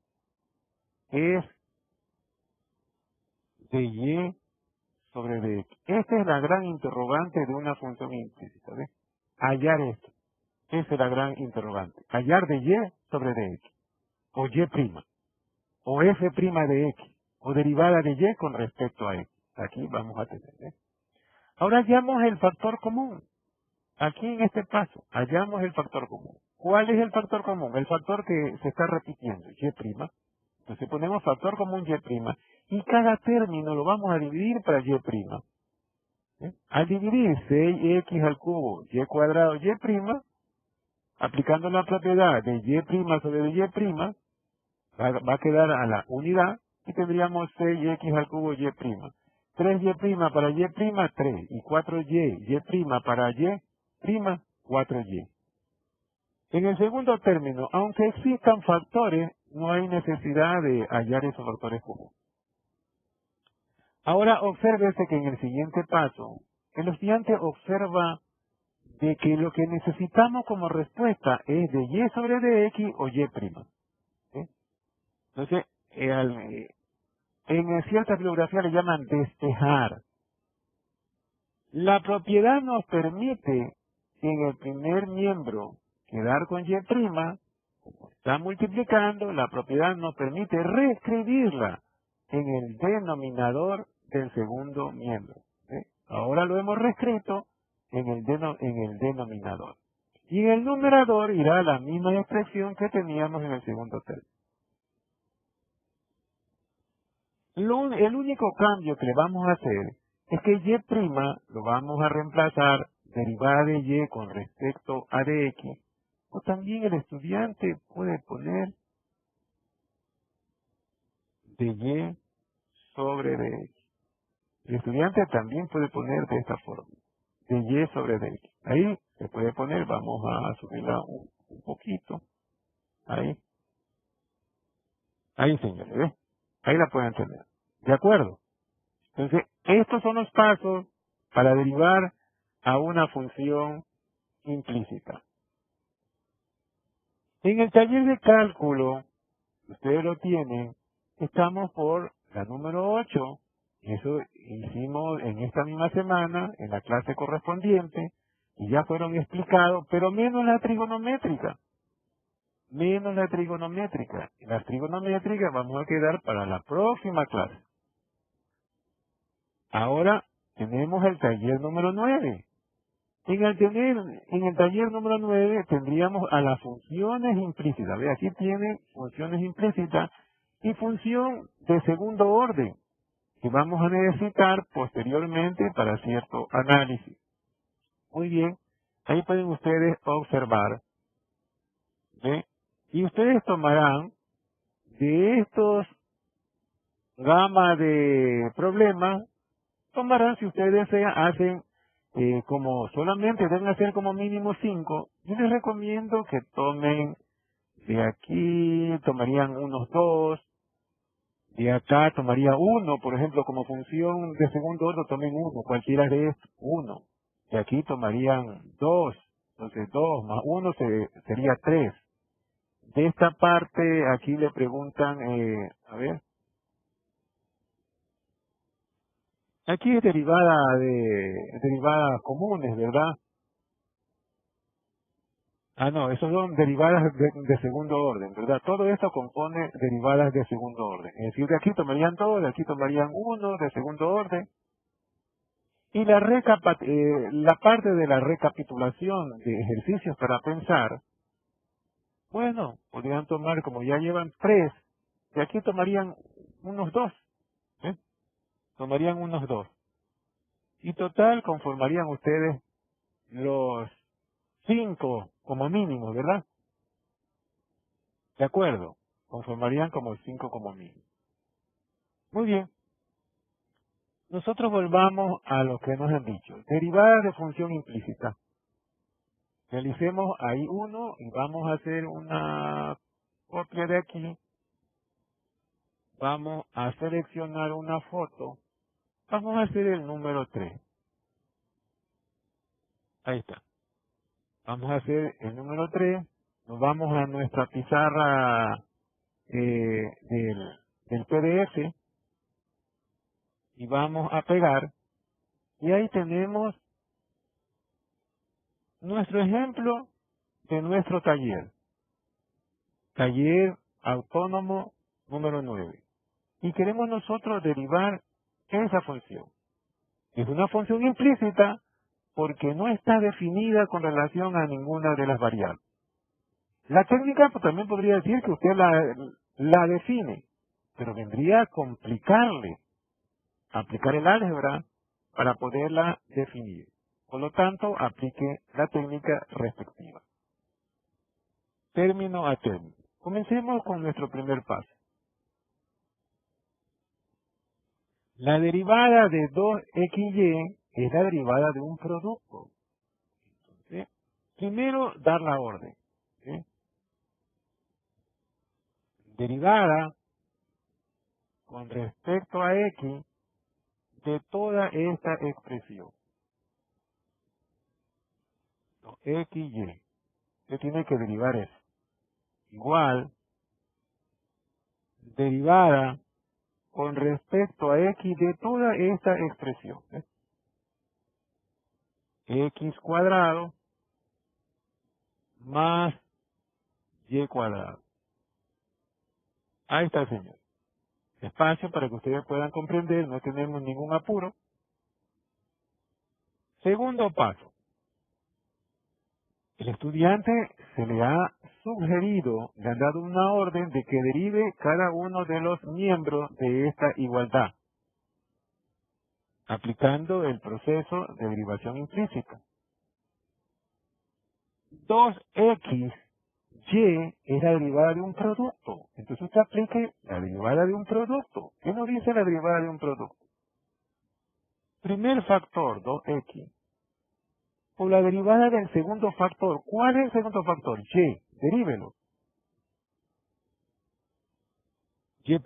es de Y sobre dx. Esta es la gran interrogante de una función implícita, ¿ves? Hallar esto. Esa es la gran interrogante. Hallar de Y sobre dx, o Y', o F' de X, o derivada de Y con respecto a X. Aquí vamos a tener, ¿ves? Ahora hallamos el factor común. Aquí en este paso, hallamos el factor común. ¿Cuál es el factor común? El factor que se está repitiendo, Y'. Entonces ponemos factor común Y', y cada término lo vamos a dividir para Y'. ¿Eh? Al dividir 6x al cubo Y cuadrado Y', aplicando la propiedad de Y' sobre Y', va a quedar a la unidad y tendríamos 6x al cubo Y'. 3Y' para Y', 3. Y 4Y, Y' para Y', 4Y. En el segundo término, aunque existan factores, no hay necesidad de hallar esos factores comunes. Ahora obsérvese que en el siguiente paso, el estudiante observa de que lo que necesitamos como respuesta es de Y sobre dx o Y'. ¿Sí? Entonces, en cierta bibliografía le llaman despejar. La propiedad nos permite en el primer miembro quedar con Y', como está multiplicando, la propiedad nos permite reescribirla en el denominador del segundo miembro. ¿Sí? Ahora lo hemos reescrito en el denominador. Y en el numerador irá la misma expresión que teníamos en el segundo término. El único cambio que le vamos a hacer es que Y' lo vamos a reemplazar derivada de Y con respecto a dx, o también el estudiante puede poner de Y sobre dx. El estudiante también puede poner de esta forma, de Y sobre dx. Ahí se puede poner, vamos a subirla un poquito, ahí, señores, ¿ves? Ahí la pueden tener, ¿de acuerdo? Entonces, estos son los pasos para derivar a una función implícita. En el taller de cálculo, ustedes lo tienen, estamos por la número 8. Eso hicimos en esta misma semana, en la clase correspondiente, y ya fueron explicados, pero menos la trigonométrica. Menos la trigonométrica. Las trigonométricas vamos a quedar para la próxima clase. Ahora tenemos el taller número 9. En el taller número 9 tendríamos a las funciones implícitas. Ve, aquí tiene funciones implícitas y función de segundo orden que vamos a necesitar posteriormente para cierto análisis. Muy bien, ahí pueden ustedes observar. ¿Ve? Y ustedes tomarán de estos gama de problemas, tomarán, si ustedes desean, hacen como solamente deben hacer como mínimo 5, yo les recomiendo que tomen de aquí, tomarían unos 2, de acá tomaría 1, por ejemplo, como función de segundo orden, tomen 1, cualquiera de estos, 1. De aquí tomarían 2, entonces 2 más 1 sería 3. De esta parte, aquí le preguntan, a ver, aquí es derivadas comunes, ¿verdad? Ah, no, esos son derivadas de segundo orden, ¿verdad? Todo esto compone derivadas de segundo orden. Es decir, de aquí tomarían 2, de aquí tomarían 1 de segundo orden. Y la parte de la recapitulación de ejercicios para pensar, bueno, podrían tomar, como ya llevan 3, de aquí tomarían unos 2, ¿eh? Tomarían unos 2. Y total conformarían ustedes los 5 como mínimo, ¿verdad? De acuerdo, conformarían como 5 como mínimo. Muy bien. Nosotros volvamos a lo que nos han dicho. Derivadas de función implícita. Realicemos ahí uno y vamos a hacer una copia de aquí. Vamos a seleccionar una foto. Vamos a hacer el número 3. Ahí está. Vamos a hacer el número 3. Nos vamos a nuestra pizarra del PDF y vamos a pegar. Y ahí tenemos nuestro ejemplo de nuestro taller. Taller autónomo número 9. Y queremos nosotros derivar esa función. Es una función implícita porque no está definida con relación a ninguna de las variables. La técnica pues, también podría decir que usted la define, pero vendría a complicarle aplicar el álgebra para poderla definir. Por lo tanto, aplique la técnica respectiva. Término a término. Comencemos con nuestro primer paso. La derivada de 2xy es la derivada de un producto. ¿Sí? Primero, dar la orden. ¿Sí? Derivada con respecto a x de toda esta expresión. XY. Usted tiene que derivar eso. Igual, derivada con respecto a x de toda esta expresión. X cuadrado más y cuadrado. Ahí está, señor. Espacio para que ustedes puedan comprender, no tenemos ningún apuro. Segundo paso. El estudiante se le ha sugerido, le han dado una orden de que derive cada uno de los miembros de esta igualdad, aplicando el proceso de derivación implícita. 2xy es la derivada de un producto. Entonces usted aplique la derivada de un producto. ¿Qué nos dice la derivada de un producto? Primer factor, 2x, por la derivada del segundo factor. ¿Cuál es el segundo factor? Y. Derívelo. Y'.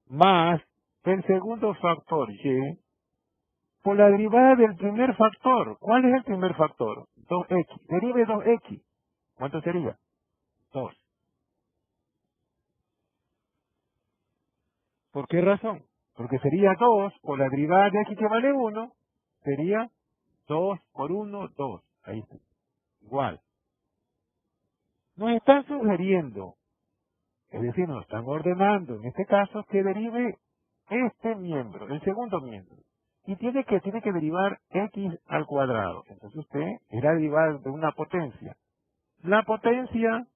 Más el segundo factor y por la derivada del primer factor. ¿Cuál es el primer factor? 2x. Derive 2x. ¿Cuánto sería? 2. ¿Por qué razón? Porque sería 2 por la derivada de x que vale 1. Sería 2 por 1, 2. Ahí está. Igual. Nos están sugiriendo, es decir, nos están ordenando, en este caso, que derive este miembro, el segundo miembro. Y tiene que derivar x al cuadrado. Entonces usted irá a derivar de una potencia. La potencia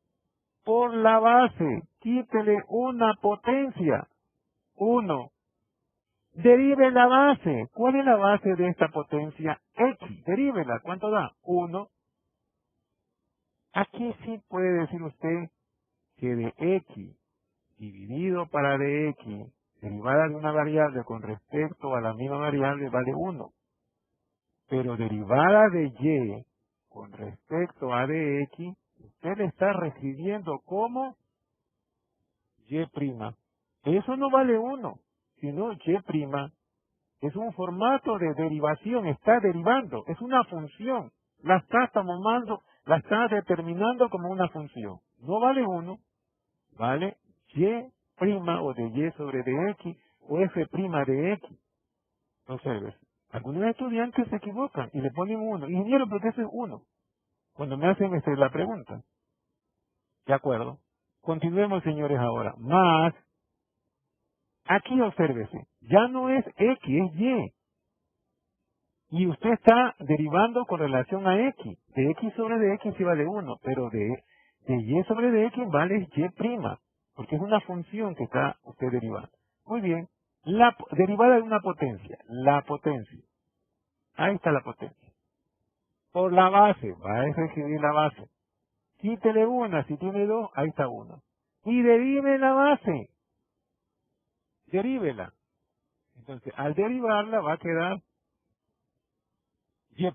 por la base. Quítele una potencia. 1. Derive la base. ¿Cuál es la base de esta potencia? X. Derívela. ¿Cuánto da? 1. Aquí sí puede decir usted que de x dividido para dx, derivada de una variable con respecto a la misma variable, vale 1. Pero derivada de y con respecto a dx, usted le está recibiendo como y'. Eso no vale 1, sino y'. Es un formato de derivación, está derivando, es una función. La está tomando, la está determinando como una función. No vale 1, vale y' o de y sobre dx o f' de x. Entonces, algunos estudiantes se equivocan y le ponen 1. Ingeniero, ¿por qué eso es 1? Cuando me hacen la pregunta. ¿De acuerdo? Continuemos, señores, ahora. Más, aquí obsérvese, ya no es x, es y. Y usted está derivando con relación a x. De x sobre dx sí vale 1, pero de y sobre dx vale y', porque es una función que está usted derivando. Muy bien. La derivada de una potencia. La potencia. Ahí está la potencia. Por la base. Va a escribir la base. Quítele una. Si tiene 2, ahí está 1. Y derive la base. Derívela. Entonces, al derivarla va a quedar y'.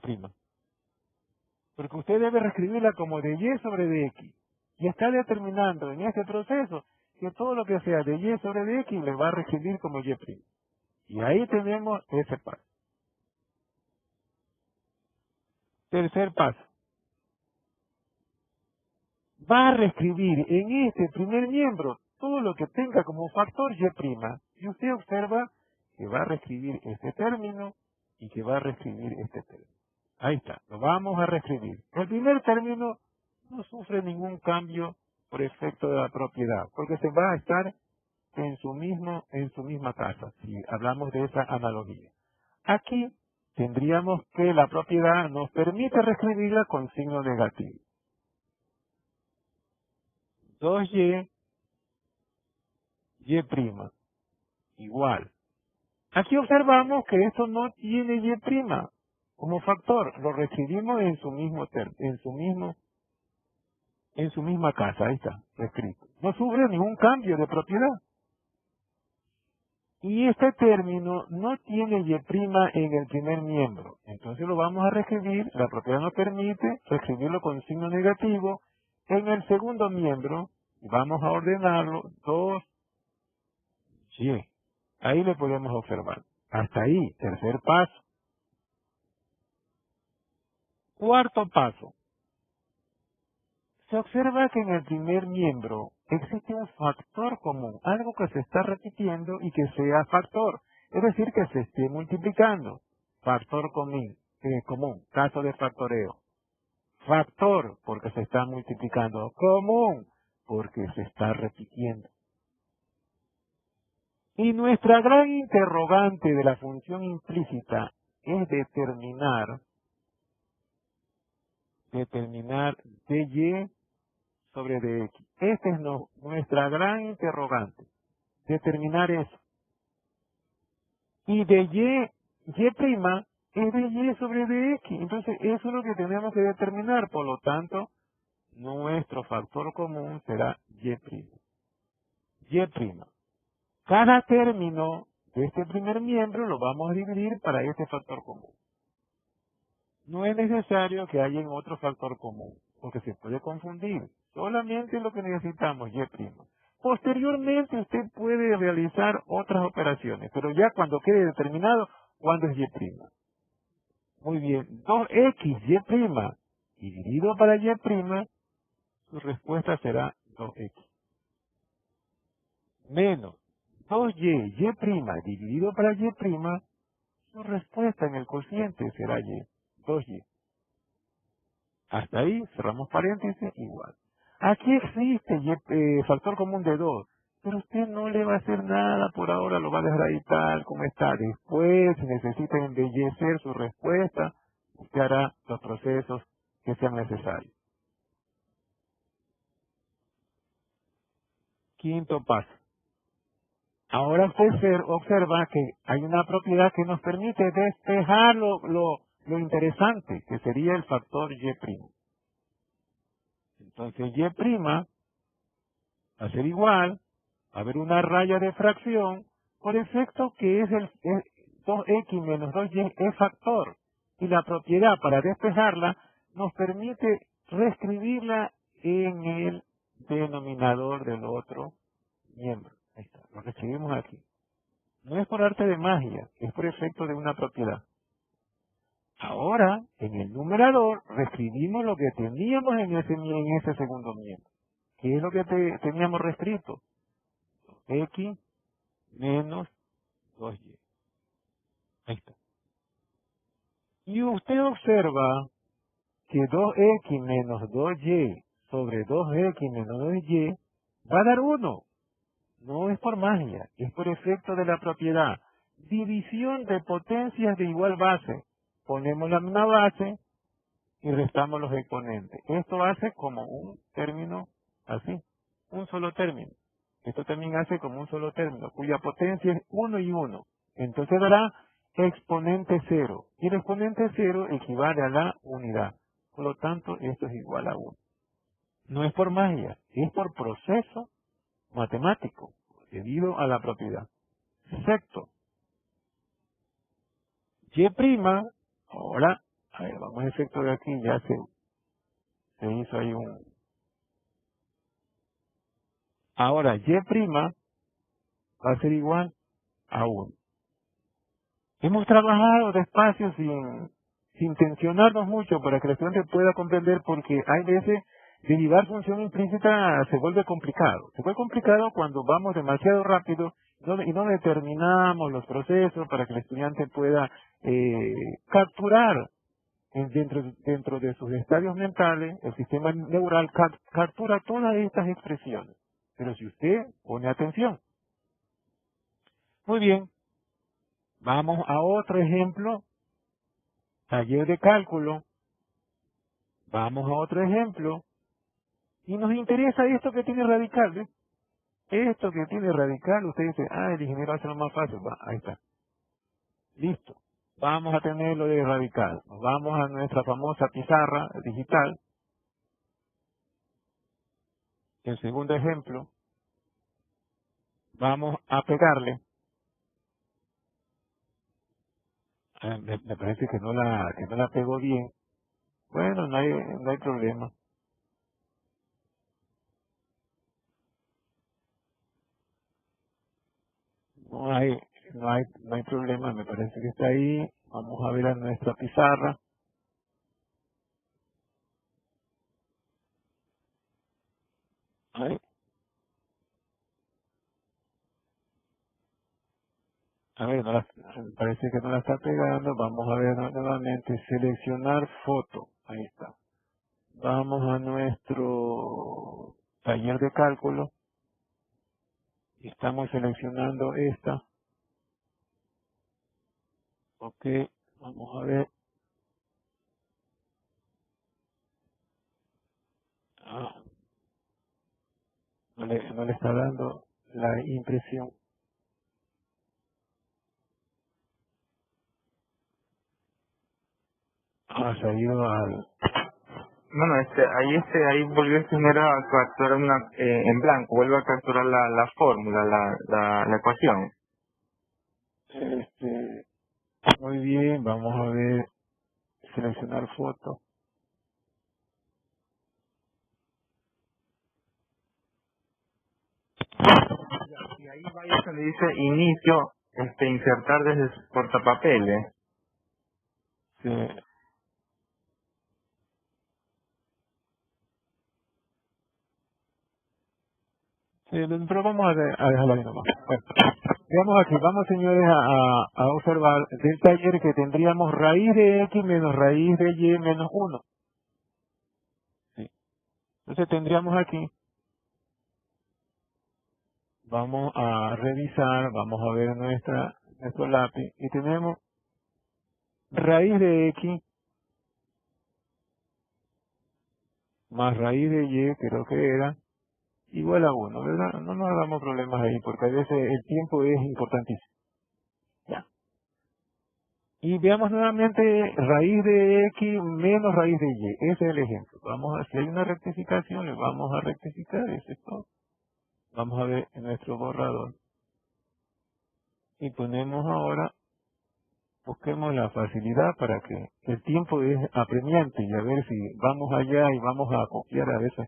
Porque usted debe reescribirla como de y sobre dx. Y está determinando en este proceso que todo lo que sea de y sobre dx le va a reescribir como y'. Y ahí tenemos ese paso. Tercer paso. Va a reescribir en este primer miembro todo lo que tenga como factor Y'. Y usted observa que va a reescribir este término y que va a reescribir este término. Ahí está, lo vamos a reescribir. El primer término no sufre ningún cambio por efecto de la propiedad, porque se va a estar en su misma casa, si hablamos de esa analogía. Aquí tendríamos que la propiedad nos permite reescribirla con signo negativo. 2y, y', igual. Aquí observamos que esto no tiene y' como factor, lo reescribimos en su misma casa, ahí está, escrito. No sufre ningún cambio de propiedad. Y este término no tiene y' en el primer miembro. Entonces lo vamos a reescribir, la propiedad nos permite reescribirlo con signo negativo en el segundo miembro. Vamos a ordenarlo 2y. Ahí le podemos observar. Hasta ahí, tercer paso. Cuarto paso. Se observa que en el primer miembro existe un factor común, algo que se está repitiendo y que sea factor, es decir, que se esté multiplicando. Factor común, caso de factoreo. Factor, porque se está multiplicando. Común, porque se está repitiendo. Y nuestra gran interrogante de la función implícita es determinar dy sobre dx. Esta es nuestra gran interrogante. Determinar eso. Y de y' es de y sobre dx. Entonces, eso es lo que tenemos que determinar. Por lo tanto, nuestro factor común será y'. Y'. Cada término de este primer miembro lo vamos a dividir para este factor común. No es necesario que haya otro factor común, porque se puede confundir. Solamente lo que necesitamos, y'. Posteriormente usted puede realizar otras operaciones, pero ya cuando quede determinado cuándo es y'. Muy bien, 2x, y', dividido para y', su respuesta será 2x. Menos 2y, y', dividido para y', su respuesta en el cociente será y, 2y. Hasta ahí, cerramos paréntesis, igual. Aquí existe factor común de 2, pero usted no le va a hacer nada por ahora, lo va a dejar ahí tal como está. Después, si necesita embellecer su respuesta, usted hará los procesos que sean necesarios. Quinto paso. Ahora usted observa que hay una propiedad que nos permite despejar lo interesante, que sería el factor y'. Entonces y' va a ser igual, va a haber una raya de fracción, por efecto que es 2x menos 2y es factor. Y la propiedad para despejarla nos permite reescribirla en el denominador del otro miembro. Ahí está, lo reescribimos aquí. No es por arte de magia, es por efecto de una propiedad. Ahora, en el numerador, reescribimos lo que teníamos en ese segundo miembro. ¿Qué es lo que teníamos reescrito? X menos 2y. Ahí está. Y usted observa que 2x menos 2y sobre 2x menos 2y va a dar 1. No es por magia, es por efecto de la propiedad. División de potencias de igual base. Ponemos la misma base y restamos los exponentes. Esto hace como un término así, un solo término. Esto también hace como un solo término, cuya potencia es 1 y 1. Entonces dará exponente 0. Y el exponente 0 equivale a la unidad. Por lo tanto, esto es igual a 1. No es por magia, es por proceso matemático, debido a la propiedad. Sexto. Y', ahora, a ver, vamos a efecto de aquí, ya se hizo ahí un... Ahora, y' va a ser igual a 1. Hemos trabajado despacio sin tensionarnos mucho para que el estudiante pueda comprender, porque hay veces derivar función implícita se vuelve complicado. Se vuelve complicado cuando vamos demasiado rápido y no determinamos los procesos para que el estudiante pueda capturar dentro de sus estadios mentales. El sistema neural captura todas estas expresiones. Pero si usted pone atención. Muy bien. Vamos a otro ejemplo. Taller de cálculo. Vamos a otro ejemplo. Y nos interesa esto que tiene radical, ¿ves? Esto que tiene radical, usted dice, el ingeniero hace lo más fácil. Va, ahí está. Listo. Vamos a tener lo de radical. Nos vamos a nuestra famosa pizarra digital. El segundo ejemplo. Vamos a pegarle. Me parece que no la pegó bien. Bueno, no hay problema. No hay problema, me parece que está ahí. Vamos a ver a nuestra pizarra. Ahí. A ver, me parece que no la está pegando. Vamos a ver nuevamente. Seleccionar foto. Ahí está. Vamos a nuestro taller de cálculo. Estamos seleccionando esta. Ok, vamos a ver. No le está dando la impresión. Se ha ido al... Bueno, ahí volvió este ingeniero a capturar en blanco, vuelve a capturar la fórmula, la ecuación. Muy bien, vamos a ver, seleccionar foto. Y ahí va donde dice inicio, insertar desde portapapeles. Sí. Sí, pero vamos a dejarlo ahí nomás. Bueno, veamos aquí, vamos señores a observar del taller que tendríamos raíz de x menos raíz de y menos 1. Sí. Entonces tendríamos aquí, vamos a revisar, vamos a ver nuestro lápiz y tenemos raíz de x más raíz de y, creo que era, igual a 1, ¿verdad? No nos hagamos problemas ahí, porque a veces el tiempo es importantísimo. Ya. Y veamos nuevamente raíz de x menos raíz de y. Ese es el ejemplo. Si hay una rectificación, le vamos a rectificar, eso es todo. Vamos a ver en nuestro borrador. Y ponemos ahora, busquemos la facilidad para que el tiempo es apremiante y a ver si vamos allá y vamos a copiar, a veces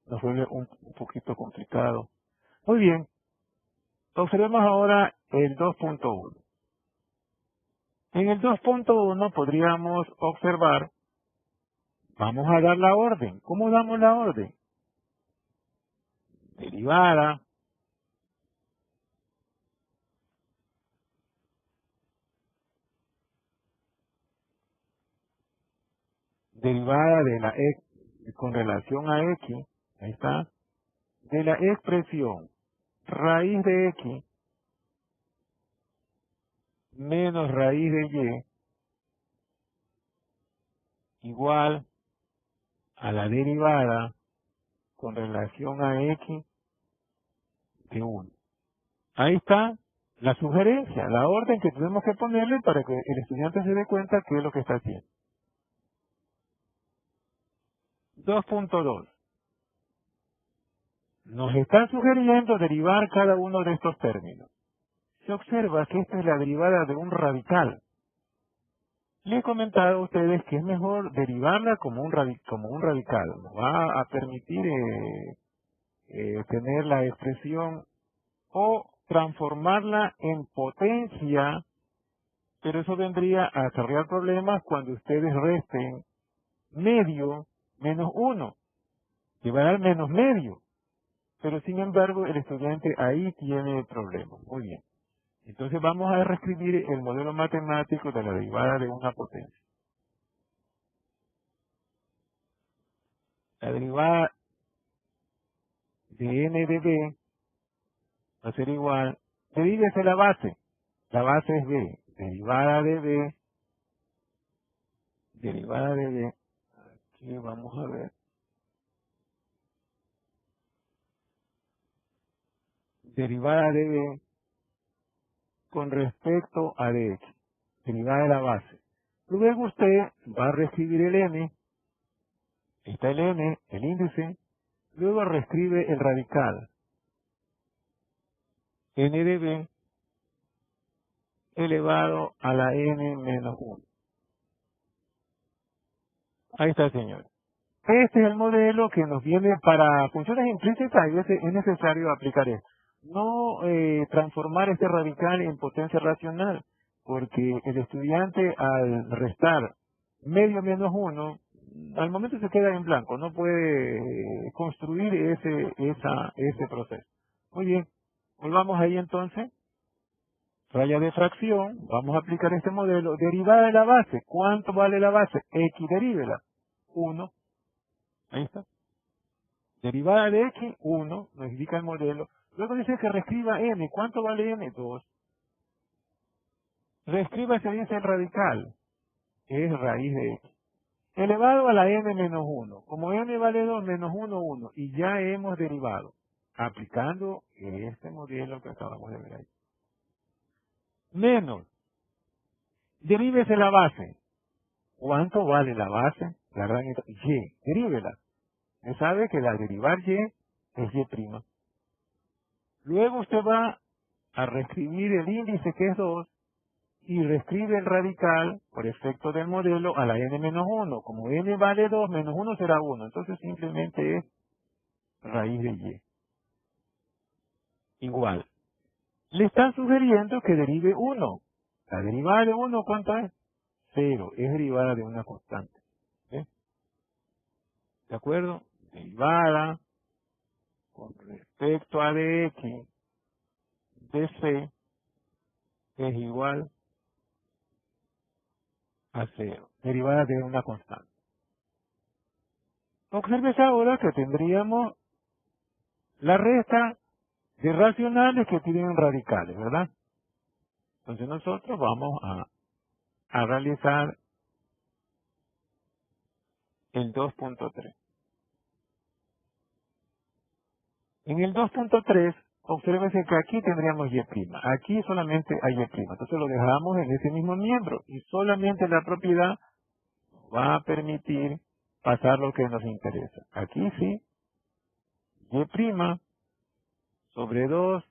nos vuelve un poquito complicado. Muy bien. Observemos ahora el 2.1. En el 2.1 podríamos observar, vamos a dar la orden. ¿Cómo damos la orden? Derivada de la x con relación a x, ahí está, de la expresión raíz de x menos raíz de y igual a la derivada con relación a x de 1. Ahí está la sugerencia, la orden que tenemos que ponerle para que el estudiante se dé cuenta qué es lo que está haciendo. 2.2. Nos están sugiriendo derivar cada uno de estos términos. Se observa que esta es la derivada de un radical. Le he comentado a ustedes que es mejor derivarla como un radical. Nos va a permitir tener la expresión o transformarla en potencia pero eso vendría a acarrear problemas cuando ustedes resten medio menos 1, que va a dar menos medio. Pero sin embargo, el estudiante ahí tiene problemas. Muy bien. Entonces vamos a reescribir el modelo matemático de la derivada de una potencia. La derivada de n de b va a ser igual, divídese la base. La base es b, derivada de b, aquí vamos a ver, derivada de b con respecto a dx, derivada de la base. Luego usted va a reescribir el n, está el n, el índice, luego reescribe el radical, n de b elevado a la n menos 1. Ahí está, señor. Este es el modelo que nos viene para funciones implícitas, y es necesario aplicar esto. No transformar este radical en potencia racional, porque el estudiante al restar medio menos 1, al momento se queda en blanco, no puede construir ese proceso. Muy bien, volvamos ahí entonces. Raya de fracción, vamos a aplicar este modelo. Derivada de la base, ¿cuánto vale la base? X, derívela. 1. Ahí está. Derivada de X, 1, nos indica el modelo. Luego dice que reescriba n. ¿Cuánto vale n? 2. Reescriba, se dice el radical. Es raíz de X. Elevado a la n menos 1. Como n vale 2, menos 1, 1. Y ya hemos derivado. Aplicando este modelo que acabamos de ver ahí. Menos. Derívese la base. ¿Cuánto vale la base? La gran y. Derívela. Usted sabe que la derivar y es y'. Luego usted va a reescribir el índice, que es 2, y reescribe el radical, por efecto del modelo, a la n menos 1. Como n vale 2, menos 1 será 1. Entonces simplemente es raíz de y. Igual. Le están sugiriendo que derive 1. La derivada de 1, ¿cuánto es? 0. Es derivada de una constante. ¿Eh? ¿De acuerdo? Derivada con respecto a dx de c es igual a 0. Derivada de una constante. Obsérvese ahora que tendríamos la resta de racionales que tienen radicales, ¿verdad? Entonces nosotros vamos a realizar el 2.3. En el 2.3, obsérvese que aquí tendríamos y'. Aquí solamente hay y'. Entonces lo dejamos en ese mismo miembro y solamente la propiedad va a permitir pasar lo que nos interesa. Aquí sí, y' sobre 2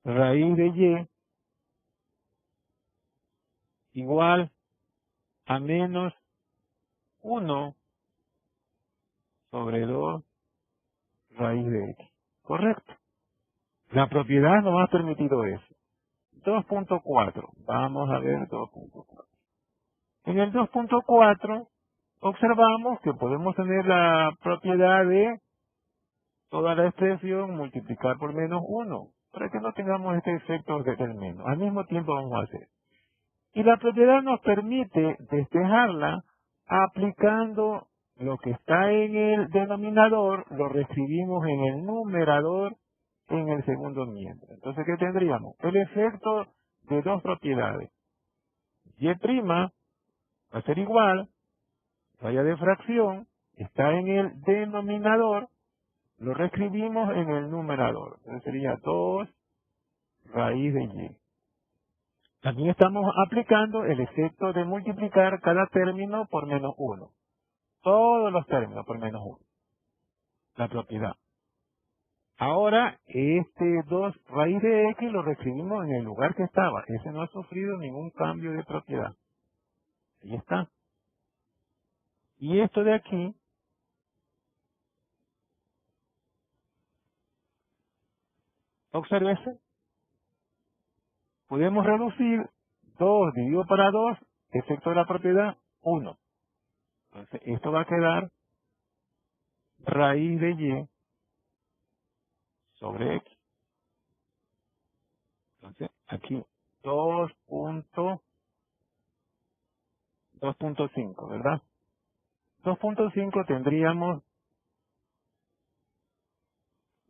raíz de y igual a menos 1 sobre 2 raíz de x. Correcto. La propiedad nos ha permitido eso. 2.4. Vamos a ver 2.4. En el 2.4 observamos que podemos tener la propiedad de toda la expresión multiplicar por menos 1, para que no tengamos este efecto del menos. Al mismo tiempo vamos a hacer. Y la propiedad nos permite despejarla aplicando lo que está en el denominador, lo reescribimos en el numerador en el segundo miembro. Entonces, ¿qué tendríamos? El efecto de dos propiedades. Y' va a ser igual, raya de fracción, está en el denominador, lo reescribimos en el numerador. Entonces sería 2 raíz de y. También estamos aplicando el efecto de multiplicar cada término por menos 1. Todos los términos por menos 1. La propiedad. Ahora, este 2 raíz de x lo reescribimos en el lugar que estaba. Ese no ha sufrido ningún cambio de propiedad. Ahí está. Y esto de aquí, obsérvese, podemos reducir 2 dividido para 2, efecto de la propiedad, 1. Entonces, esto va a quedar raíz de y sobre x. Entonces, aquí 2.5, ¿verdad? 2.5 tendríamos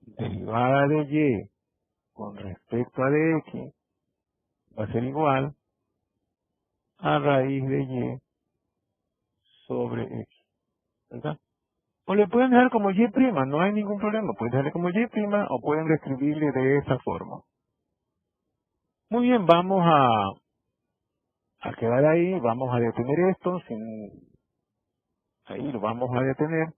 derivada de y con respecto a de x va a ser igual a raíz de y sobre x, ¿verdad? O le pueden dejar como y', no hay ningún problema. Pueden dejarle como y' o pueden describirle de esa forma. Muy bien, vamos a quedar ahí, vamos a detener esto, ahí lo vamos a detener.